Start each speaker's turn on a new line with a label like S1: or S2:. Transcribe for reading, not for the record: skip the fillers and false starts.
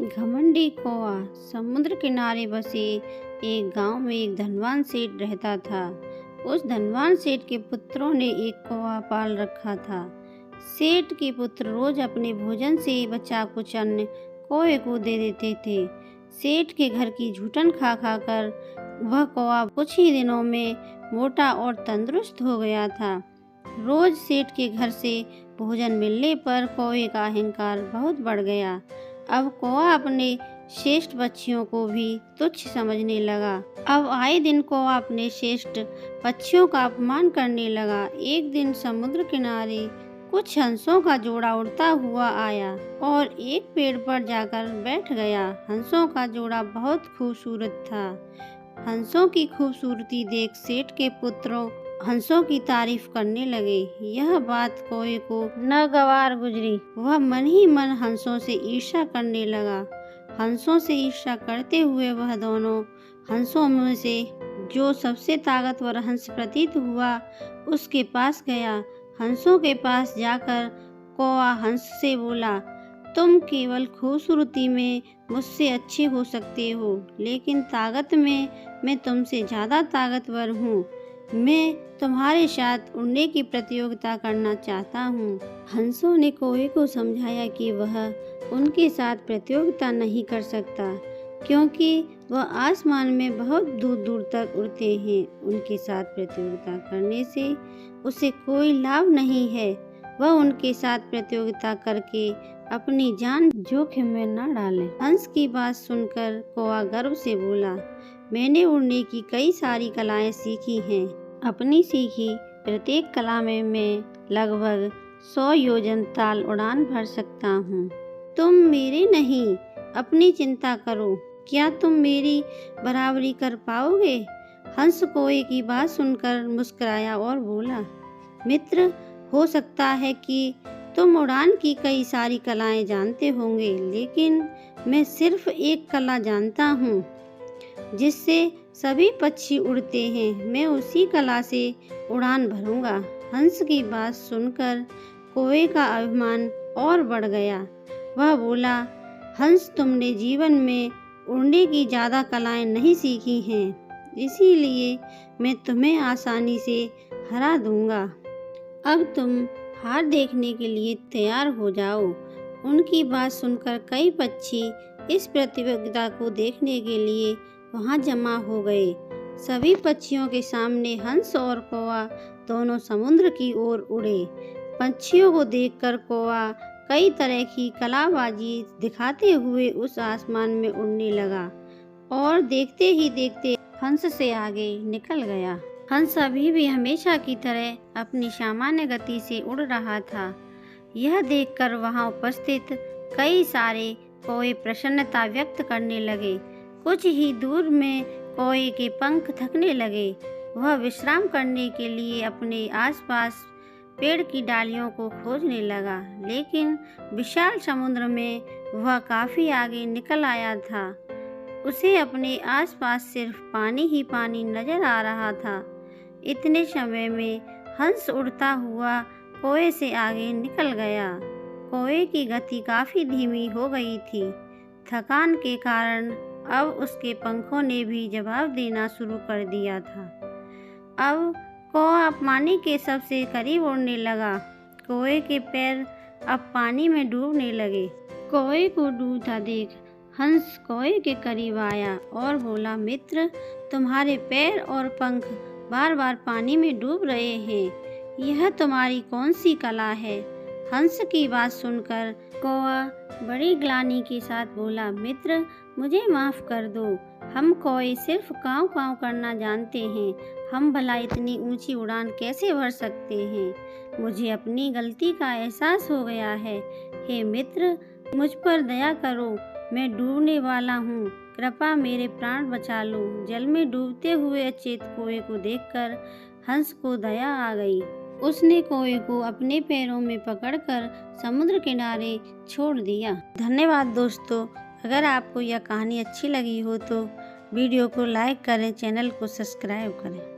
S1: घमंडी कौआ। समुद्र किनारे बसे एक गांव में एक धनवान सेठ रहता था। उस धनवान सेठ के पुत्रों ने एक कौआ पाल रखा था। सेठ के पुत्र रोज अपने भोजन से बचा कुछ अन्न कौए को दे देते थे। सेठ के घर की झूठन खा खा कर वह कौआ कुछ ही दिनों में मोटा और तंदुरुस्त हो गया था। रोज सेठ के घर से भोजन मिलने पर कौए का अहंकार बहुत बढ़ गया। अब कौआ अपने श्रेष्ठ पक्षियों को भी तुच्छ समझने लगा। अब आए दिन कौआ अपने श्रेष्ठ पक्षियों का अपमान करने लगा। एक दिन समुद्र किनारे कुछ हंसों का जोड़ा उड़ता हुआ आया और एक पेड़ पर जाकर बैठ गया। हंसों का जोड़ा बहुत खूबसूरत था। हंसों की खूबसूरती देख सेठ के पुत्रों हंसों की तारीफ करने लगे। यह बात कौए को नागवार गुजरी। वह मन ही मन हंसों से ईर्ष्या करने लगा। हंसों से ईर्ष्या करते हुए वह दोनों हंसों में से जो सबसे ताकतवर हंस प्रतीत हुआ उसके पास गया। हंसों के पास जाकर कौआ हंस से बोला, तुम केवल खूबसूरती में मुझसे अच्छे हो सकते हो, लेकिन ताकत में मैं तुमसे ज्यादा ताकतवर हूँ। मैं तुम्हारे साथ उड़ने की प्रतियोगिता करना चाहता हूँ। हंसों ने कौए को समझाया कि वह उनके साथ प्रतियोगिता नहीं कर सकता, क्योंकि वह आसमान में बहुत दूर दूर तक उड़ते हैं। उनके साथ प्रतियोगिता करने से उसे कोई लाभ नहीं है। वह उनके साथ प्रतियोगिता करके अपनी जान जोखिम में न डाले। हंस की बात सुनकर कौआ गर्व से बोला, मैंने उड़ने की कई सारी कलाएं सीखी हैं। अपनी सीखी प्रत्येक कला में मैं लगभग 100 योजन ताल उड़ान भर सकता हूँ। तुम मेरे नहीं, अपनी चिंता करो। क्या तुम मेरी बराबरी कर पाओगे? हंस कौए की बात सुनकर मुस्कुराया और बोला, मित्र, हो सकता है कि तुम उड़ान की कई सारी कलाएं जानते होंगे, लेकिन मैं सिर्फ एक कला जानता हूँ जिससे सभी पक्षी उड़ते हैं। मैं उसी कला से उड़ान भरूंगा। हंस की बात सुनकर कौवे का अभिमान और बढ़ गया। वह बोला, हंस, तुमने जीवन में उड़ने की ज्यादा कलाएं नहीं सीखी हैं, इसीलिए मैं तुम्हें आसानी से हरा दूंगा। अब तुम हार देखने के लिए तैयार हो जाओ। उनकी बात सुनकर कई पक्षी इस प्रतियोगिता को देखने के लिए वहां जमा हो गए। सभी पक्षियों के सामने हंस और कौवा दोनों समुद्र की ओर उड़े। पक्षियों को देखकर कौवा कई तरह की कलाबाजी दिखाते हुए उस आसमान में उड़ने लगा और देखते ही देखते हंस से आगे निकल गया। हंस अभी भी हमेशा की तरह अपनी सामान्य गति से उड़ रहा था। यह देखकर वहां उपस्थित कई सारे कौवे प्रसन्नता व्यक्त करने लगे। कुछ ही दूर में कौवे के पंख थकने लगे। वह विश्राम करने के लिए अपने आसपास पेड़ की डालियों को खोजने लगा, लेकिन विशाल समुद्र में वह काफी आगे निकल आया था। उसे अपने आसपास सिर्फ पानी ही पानी नजर आ रहा था। इतने समय में हंस उड़ता हुआ कौवे से आगे निकल गया। कौवे की गति काफी धीमी हो गई थी। थकान के कारण अब उसके पंखों ने भी जवाब देना शुरू कर दिया था। अब कौवा पानी के सबसे करीब उड़ने लगा। कौवे के पैर अब पानी में डूबने लगे। कौवे को डूबता देख हंस कौवे के करीब आया और बोला, मित्र, तुम्हारे पैर और पंख बार बार पानी में डूब रहे हैं। यह तुम्हारी कौन सी कला है? हंस की बात सुनकर कौवा बड़ी ग्लानि के साथ बोला, मित्र, मुझे माफ कर दो। हम कौवे सिर्फ काँव काँव करना जानते हैं। हम भला इतनी ऊंची उड़ान कैसे भर सकते हैं? मुझे अपनी गलती का एहसास हो गया है। हे मित्र, मुझ पर दया करो। मैं डूबने वाला हूँ। कृपया मेरे प्राण बचा लो। जल में डूबते हुए अचेत कौवे को देखकर हंस को दया आ गई। उसने कौवे को अपने पैरों में पकड़कर समुद्र किनारे छोड़ दिया। धन्यवाद दोस्तों। अगर आपको यह कहानी अच्छी लगी हो तो वीडियो को लाइक करें, चैनल को सब्सक्राइब करें।